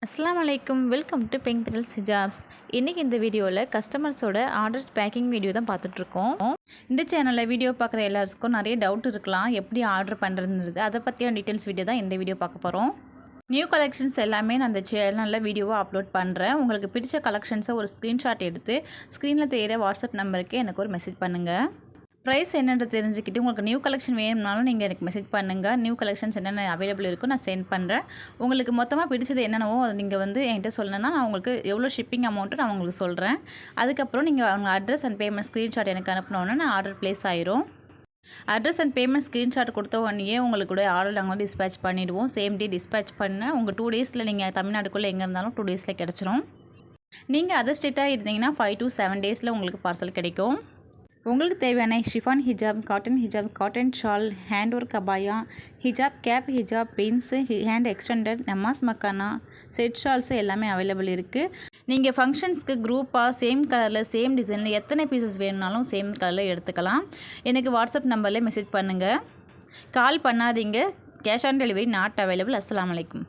அஸ்ஸலாமு அலைக்கும். Welcome to pink petals hijabs. இன்றைக்கி இந்த வீடியோவில் கஸ்டமர்ஸோட ஆர்டர்ஸ் பேக்கிங் வீடியோ தான் பார்த்துட்ருக்கோம். இந்த சேனலில் வீடியோ பார்க்குற எல்லாருக்கும் நிறைய டவுட் இருக்கலாம், எப்படி ஆர்டர் பண்ணுறதுன்றது. அதை பற்றியான டீட்டெயில்ஸ் வீடியோ தான் இந்த வீடியோ பார்க்க போகிறோம். நியூ கலெக்ஷன்ஸ் எல்லாமே நான் அந்த சேனலில் வீடியோவாக அப்லோட் பண்ணுறேன். உங்களுக்கு பிடிச்ச கலெக்ஷன்ஸை ஒரு ஸ்க்ரீன்ஷாட் எடுத்து ஸ்க்ரீனில் தெரிகிற வாட்ஸ்அப் நம்பருக்கு எனக்கு ஒரு மெசேஜ் பண்ணுங்கள். ப்ரைஸ் என்னென்று தெரிஞ்சுக்கிட்டு உங்களுக்கு நியூ கலெக்ஷன் வேணும்னாலும் நீங்கள் எனக்கு மெசேஜ் பண்ணுங்கள். நியூ கலெக்ஷன்ஸ் என்னென்ன அவைலபிள் இருக்கோ நான் சென்ட் பண்ணுறேன். உங்களுக்கு மொத்தமாக பிடிச்சது என்னென்னவோ அதை நீங்கள் என்கிட்ட சொல்லணும்னா நான் உங்களுக்கு எவ்வளோ ஷிப்பிங் அமௌண்ட்டு நான் உங்களுக்கு சொல்கிறேன். அதுக்கப்புறம் நீங்கள் அவங்க அட்ரஸ் அண்ட் பேமெண்ட் ஸ்க்ரீன்ஷாட் எனக்கு அனுப்பினோன்னா நான் ஆர்டர் ப்ளேஸ் ஆயிரும். அட்ரஸ் அண்ட் பேமெண்ட் ஸ்க்ரீன்ஷாட் கொடுத்த உடனே உங்களுக்கு ஆர்டர் நாங்கள் டிஸ்பேச் பண்ணிவிடுவோம். சேம் டே டிஸ்பேச் பண்ண உங்கள் 2 டேஸில் நீங்கள் தமிழ்நாட்டுக்குள்ளே எங்கே இருந்தாலும் 2 டேஸில் கிடச்சிரும். நீங்கள் அதர் ஸ்டேட்டாக இருந்தீங்கன்னா 5 to 7 டேஸில் உங்களுக்கு பார்சல் கிடைக்கும். உங்களுக்கு தேவையான ஷிஃபான் ஹிஜாப், காட்டன் ஷால், ஹேண்ட் ஒர்க் அபாயா, ஹிஜாப் கேப், ஹிஜாப் பின்ஸ், ஹேண்ட் எக்ஸ்டெண்டட், நமாஸ் மக்கானா, செட் ஷால்ஸு எல்லாமே அவைலபிள் இருக்குது. நீங்கள் ஃபங்க்ஷன்ஸ்க்கு குரூப்பாக சேம் கலரில் சேம் டிசைனில் எத்தனை பீசஸ் வேணுனாலும் சேம் கலரில் எடுத்துக்கலாம். எனக்கு வாட்ஸ்அப் நம்பரில் மெசேஜ் பண்ணுங்கள். கால் பண்ணாதீங்க. Cash on delivery not available. அஸ்ஸலாமு அலைக்கும்.